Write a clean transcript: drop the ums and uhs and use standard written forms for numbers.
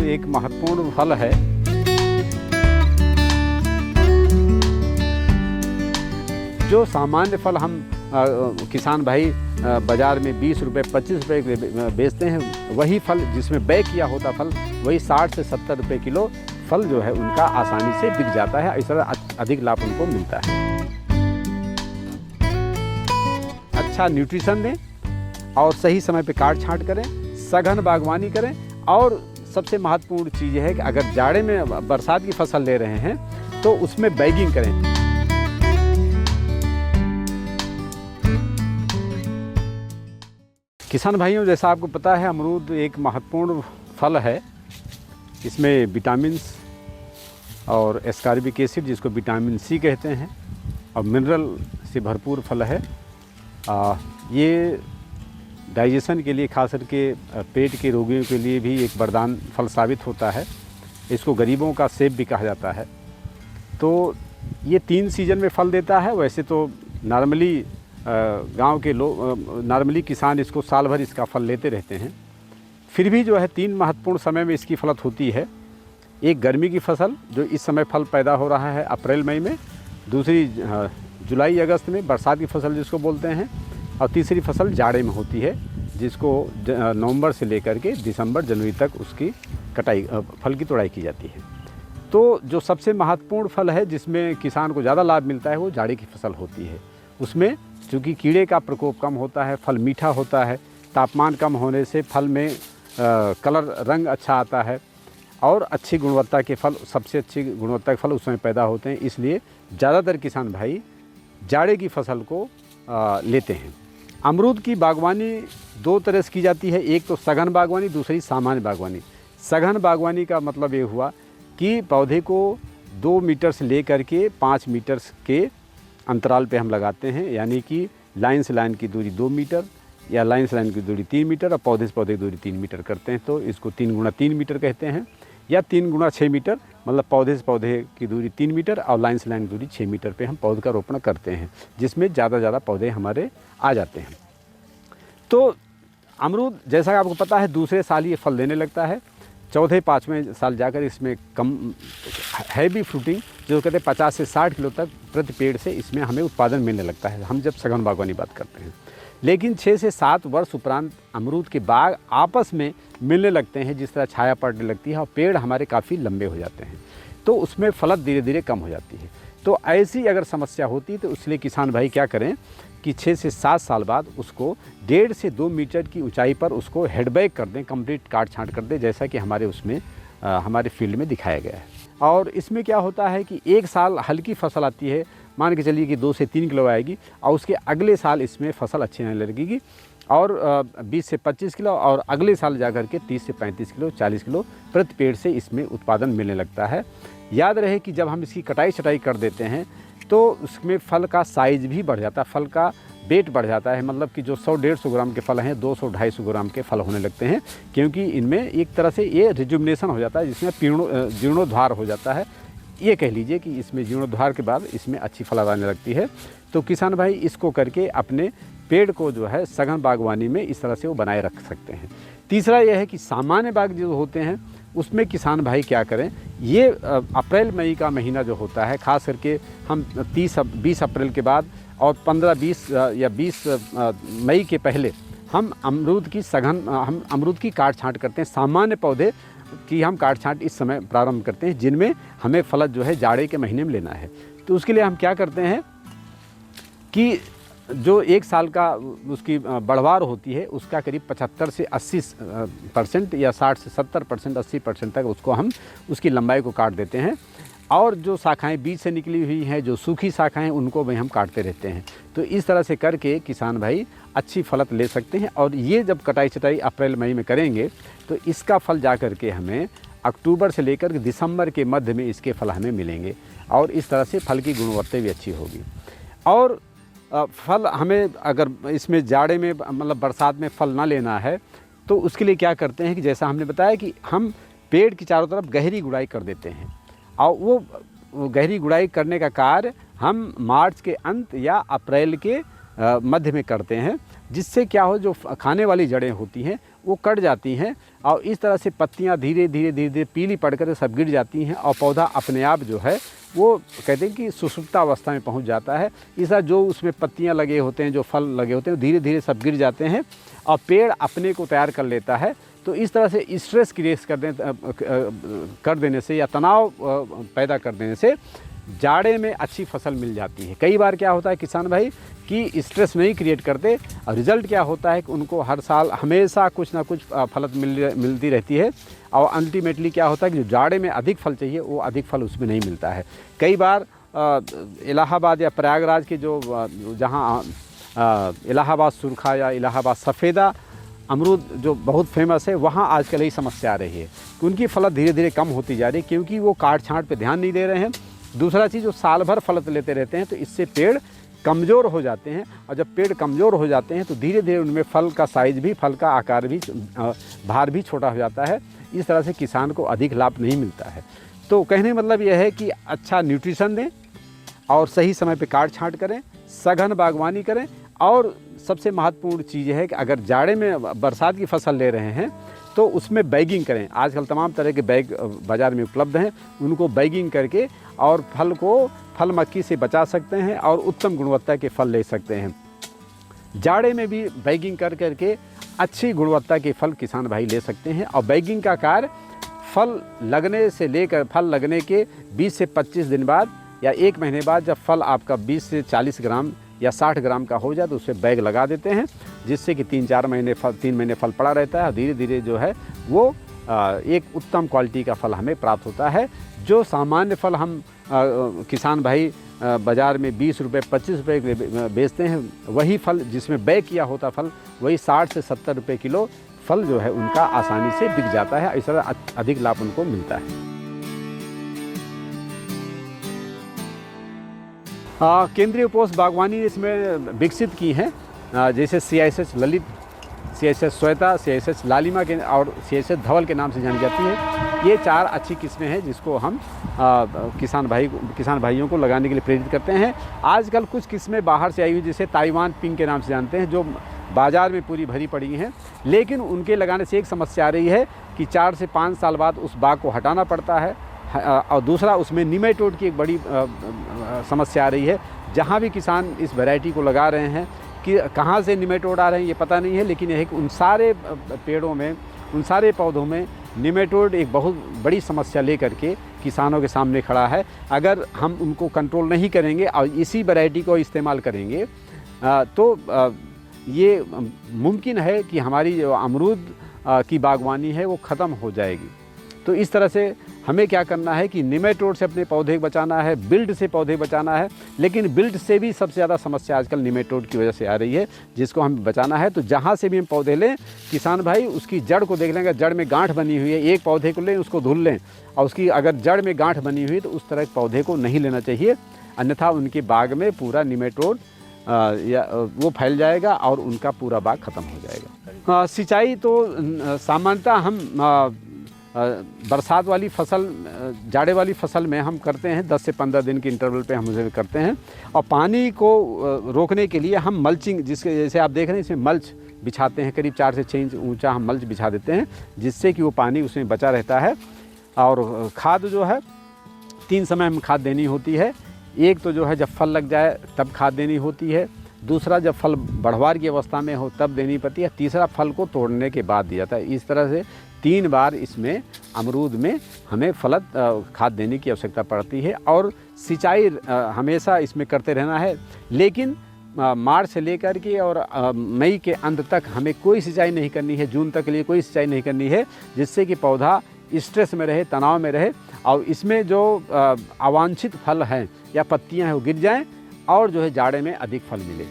एक महत्वपूर्ण फल है। जो सामान्य फल हम किसान भाई बाज़ार में 20 रुपये 25 रुपये बेचते हैं, वही फल जिसमें बै किया होता फल वही 60 से 70 रुपये किलो फल जो है उनका आसानी से बिक जाता है। इस तरह अधिक लाभ उनको मिलता है। अच्छा न्यूट्रिशन दें और सही समय पे काट छांट करें, सघन बागवानी करें। और सबसे महत्वपूर्ण चीज़ है कि अगर जाड़े में बरसात की फसल ले रहे हैं तो उसमें बैगिंग करें। किसान भाइयों, जैसा आपको पता है अमरूद एक महत्वपूर्ण फल है। इसमें विटामिन्स और एस्कॉर्बिक एसिड जिसको विटामिन सी कहते हैं और मिनरल से भरपूर फल है। ये डाइजेशन के लिए, खास करके पेट के रोगियों के लिए भी एक वरदान फल साबित होता है। इसको गरीबों का सेब भी कहा जाता है। तो ये 3 सीज़न में फल देता है। वैसे तो नॉर्मली गांव के लोग नॉर्मली किसान इसको साल भर इसका फल लेते रहते हैं। फिर भी जो है 3 महत्वपूर्ण समय में इसकी फलत होती है। एक गर्मी की फसल जो इस समय फल पैदा हो रहा है अप्रैल मई में, दूसरी जुलाई अगस्त में बरसात की फसल जिसको बोलते हैं, और तीसरी फसल जाड़े में होती है जिसको नवंबर से लेकर के दिसंबर जनवरी तक उसकी कटाई फल की तोड़ाई की जाती है। तो जो सबसे महत्वपूर्ण फल है जिसमें किसान को ज़्यादा लाभ मिलता है वो जाड़े की फसल होती है। उसमें चूँकि कीड़े का प्रकोप कम होता है, फल मीठा होता है, तापमान कम होने से फल में कलर रंग अच्छा आता है और अच्छी गुणवत्ता के फल, सबसे अच्छी गुणवत्ता के फल उसमें पैदा होते हैं। इसलिए ज़्यादातर किसान भाई जाड़े की फसल को लेते हैं। अमरूद की बागवानी 2 तरह से की जाती है। एक तो सघन बागवानी, दूसरी सामान्य बागवानी। सघन बागवानी का मतलब ये हुआ कि पौधे को 2 मीटर से लेकर के 5 मीटर के अंतराल पे हम लगाते हैं, यानी कि लाइन से लाइन की दूरी 2 मीटर या लाइन से लाइन की दूरी 3 मीटर और पौधे से पौधे की दूरी 3 मीटर करते हैं। तो इसको 3 गुणा 3 मीटर कहते हैं, या 3 गुणा 6 मीटर, मतलब पौधे से पौधे की दूरी 3 मीटर और लाइन से लाइन की दूरी 6 मीटर पे हम पौधे का रोपण करते हैं, जिसमें ज़्यादा पौधे हमारे आ जाते हैं। तो अमरूद जैसा कि आपको पता है दूसरे साल ये फल देने लगता है। 4-5वें साल जाकर इसमें कम हैवी फ्रूटिंग जो कहते हैं 50 से 60 किलो तक प्रति पेड़ से इसमें हमें उत्पादन मिलने लगता है, हम जब सघन बागवानी बात करते हैं। लेकिन 6 से 7 वर्ष उपरांत अमरूद के बाग आपस में मिलने लगते हैं, जिस तरह छाया पड़ने लगती है और पेड़ हमारे काफ़ी लंबे हो जाते हैं, तो उसमें फलत धीरे धीरे कम हो जाती है। तो ऐसी अगर समस्या होती है तो इसलिए किसान भाई क्या करें कि 6 से 7 साल बाद उसको 1.5 से 2 मीटर की ऊंचाई पर उसको हेडबैक कर दें, कंप्लीट काट छांट कर दें, जैसा कि हमारे उसमें हमारे फील्ड में दिखाया गया है। और इसमें क्या होता है कि एक साल हल्की फसल आती है, मान के चलिए कि 2 से 3 किलो आएगी, और उसके अगले साल इसमें फसल अच्छी आने लगेगी और 20 से 25 किलो, और अगले साल जाकर के 30 से 35 किलो 40 किलो प्रति पेड़ से इसमें उत्पादन मिलने लगता है। याद रहे कि जब हम इसकी कटाई छटाई कर देते हैं तो उसमें फल का साइज़ भी बढ़ जाता है, फल का वेट बढ़ जाता है। मतलब कि जो 100-150 ग्राम के फल हैं 200-250 ग्राम के फल होने लगते हैं, क्योंकि इनमें एक तरह से ये रिजुमिनेशन हो जाता है, जिसमें जीर्णोद्धार हो जाता है। ये कह लीजिए कि इसमें जीर्णोद्धार के बाद इसमें अच्छी फल आने लगती है। तो किसान भाई इसको करके अपने पेड़ को जो है सघन बागवानी में इस तरह से वो बनाए रख सकते हैं। तीसरा यह है कि सामान्य बाग जो होते हैं उसमें किसान भाई क्या करें, ये अप्रैल मई का महीना जो होता है, ख़ास करके हम 20 अप्रैल के बाद और 15-20 या 20 मई के पहले हम अमरूद की काट छांट करते हैं। सामान्य पौधे की हम काट छांट इस समय प्रारंभ करते हैं जिनमें हमें फलत जो है जाड़े के महीने में लेना है। तो उसके लिए हम क्या करते हैं कि जो 1 साल का उसकी बढ़वार होती है उसका करीब 75 से 80% या 60 से 70%, 80% तक उसको हम उसकी लंबाई को काट देते हैं। और जो शाखाएं बीज से निकली हुई हैं, जो सूखी शाखाएं, उनको भी हम काटते रहते हैं। तो इस तरह से करके किसान भाई अच्छी फलत ले सकते हैं। और ये जब कटाई छटाई अप्रैल मई में करेंगे तो इसका फल जा कर के हमें अक्टूबर से लेकर दिसंबर के मध्य में इसके फल हमें मिलेंगे, और इस तरह से फल की गुणवत्ता भी अच्छी होगी। और फल हमें अगर इसमें जाड़े में मतलब बरसात में फल ना लेना है तो उसके लिए क्या करते हैं कि जैसा हमने बताया कि हम पेड़ की चारों तरफ गहरी गुड़ाई कर देते हैं, और वो गहरी गुड़ाई करने का कार्य हम मार्च के अंत या अप्रैल के मध्य में करते हैं, जिससे क्या हो जो खाने वाली जड़ें होती हैं वो कट जाती हैं और इस तरह से पत्तियां धीरे धीरे पीली पड़कर सब गिर जाती हैं और पौधा अपने आप जो है वो कहते हैं कि सुषुप्ता अवस्था में पहुंच जाता है। इस तरह जो उसमें पत्तियां लगे होते हैं, जो फल लगे होते हैं, धीरे धीरे सब गिर जाते हैं और पेड़ अपने को तैयार कर लेता है। तो इस तरह से स्ट्रेस क्रिएट कर देने से या तनाव पैदा कर देने से जाड़े में अच्छी फसल मिल जाती है। कई बार क्या होता है किसान भाई कि स्ट्रेस नहीं क्रिएट करते और रिज़ल्ट क्या होता है कि उनको हर साल हमेशा कुछ ना कुछ फलत मिलती रहती है और अल्टीमेटली क्या होता है कि जो जाड़े में अधिक फल चाहिए वो अधिक फल उसमें नहीं मिलता है। कई बार इलाहाबाद या प्रयागराज के जो जहाँ इलाहाबाद सुरखा या इलाहाबाद सफ़ेदा अमरूद जो बहुत फेमस है, वहाँ आजकल यही समस्या आ रही है कि उनकी फलत धीरे धीरे कम होती जा रही है क्योंकि वो काट छाँट पे ध्यान नहीं दे रहे हैं। दूसरा चीज़, वो साल भर फलत लेते रहते हैं तो इससे पेड़ कमज़ोर हो जाते हैं और जब पेड़ कमज़ोर हो जाते हैं तो धीरे धीरे उनमें फल का साइज़ भी, फल का आकार भी, भार भी छोटा हो जाता है। इस तरह से किसान को अधिक लाभ नहीं मिलता है। तो कहने मतलब यह है कि अच्छा न्यूट्रिशन दें और सही समय पे काट छाँट करें, सघन बागवानी करें और सबसे महत्वपूर्ण चीज़ है कि अगर जाड़े में बरसात की फसल ले रहे हैं तो उसमें बैगिंग करें। आजकल तमाम तरह के बैग बाज़ार में उपलब्ध हैं, उनको बैगिंग करके और फल को फल मक्खी से बचा सकते हैं और उत्तम गुणवत्ता के फल ले सकते हैं। जाड़े में भी बैगिंग कर करके अच्छी गुणवत्ता के फल किसान भाई ले सकते हैं। और बैगिंग का कार्य फल लगने से लेकर फल लगने के 20 से 25 दिन बाद या 1 महीने बाद जब फल आपका 20 से 40 ग्राम या 60 ग्राम का हो जाए तो उससे बैग लगा देते हैं, जिससे कि 3 महीने फल पड़ा रहता है। धीरे धीरे जो है वो एक उत्तम क्वालिटी का फल हमें प्राप्त होता है। जो सामान्य फल हम किसान भाई बाज़ार में 20 रुपये 25 रुपये बेचते हैं, वही फल जिसमें बैग किया होता फल वही 60 से 70 रुपये किलो फल जो है उनका आसानी से बिक जाता है। इस तरह अधिक लाभ उनको मिलता है। केंद्रीय पोस्ट बागवानी इसमें विकसित की हैं, जैसे CISH Lalit, CISH Shweta, CISH लालिमा के और CISH धवल के नाम से जानी जाती है। ये 4 अच्छी किस्में हैं जिसको हम किसान भाइयों को लगाने के लिए प्रेरित करते हैं। आजकल कुछ किस्में बाहर से आई हुई जिसे ताइवान पिंक के नाम से जानते हैं, जो बाज़ार में पूरी भरी पड़ी हैं, लेकिन उनके लगाने से एक समस्या आ रही है कि 4 से 5 साल बाद उस बाग को हटाना पड़ता है और दूसरा उसमें निमेटोड की एक बड़ी समस्या आ रही है। जहाँ भी किसान इस वैरायटी को लगा रहे हैं कि कहाँ से निमेटोड आ रहे हैं ये पता नहीं है, लेकिन यह है कि उन सारे पेड़ों में, उन सारे पौधों में निमेटोड एक बहुत बड़ी समस्या लेकर के किसानों के सामने खड़ा है। अगर हम उनको कंट्रोल नहीं करेंगे और इसी वैरायटी को इस्तेमाल करेंगे तो ये मुमकिन है कि हमारी जो अमरूद की बागवानी है वो ख़त्म हो जाएगी। तो इस तरह से हमें क्या करना है कि निमेटोड से अपने पौधे बचाना है, बिल्ड से पौधे बचाना है, लेकिन बिल्ड से भी सबसे ज़्यादा समस्या आजकल निमेटोड की वजह से आ रही है, जिसको हमें बचाना है। तो जहाँ से भी हम पौधे लें, किसान भाई उसकी जड़ को देख लेंगे, जड़ में गांठ बनी हुई है, एक पौधे को लें उसको धुल लें और उसकी अगर जड़ में गांठ बनी हुई तो उस तरह के पौधे को नहीं लेना चाहिए, अन्यथा उनके बाग में पूरा निमेटोड या वो फैल जाएगा और उनका पूरा बाग ख़त्म हो जाएगा। सिंचाई तो सामान्यतः हम बरसात वाली फसल, जाड़े वाली फसल में हम करते हैं 10 से 15 दिन के इंटरवल पे हम उसे करते हैं। और पानी को रोकने के लिए हम मल्चिंग, जिसके जैसे आप देख रहे हैं इसमें मल्च बिछाते हैं, करीब 4 से 6 इंच ऊंचा हम मल्च बिछा देते हैं, जिससे कि वो पानी उसमें बचा रहता है। और खाद जो है 3 समय हम खाद देनी होती है। एक तो जो है जब फल लग जाए तब खाद देनी होती है, दूसरा जब फल बढ़वार की अवस्था में हो तब देनी पड़ती है, तीसरा फल को तोड़ने के बाद दिया जाता है। इस तरह से 3 बार इसमें अमरूद में हमें फलत खाद देने की आवश्यकता पड़ती है। और सिंचाई हमेशा इसमें करते रहना है, लेकिन मार्च से लेकर के और मई के अंत तक हमें कोई सिंचाई नहीं करनी है, जून तक के लिए कोई सिंचाई नहीं करनी है, जिससे कि पौधा स्ट्रेस में रहे, तनाव में रहे और इसमें जो अवांछित फल हैं या पत्तियां हैं वो गिर जाएं और जो है जाड़े में अधिक फल मिले।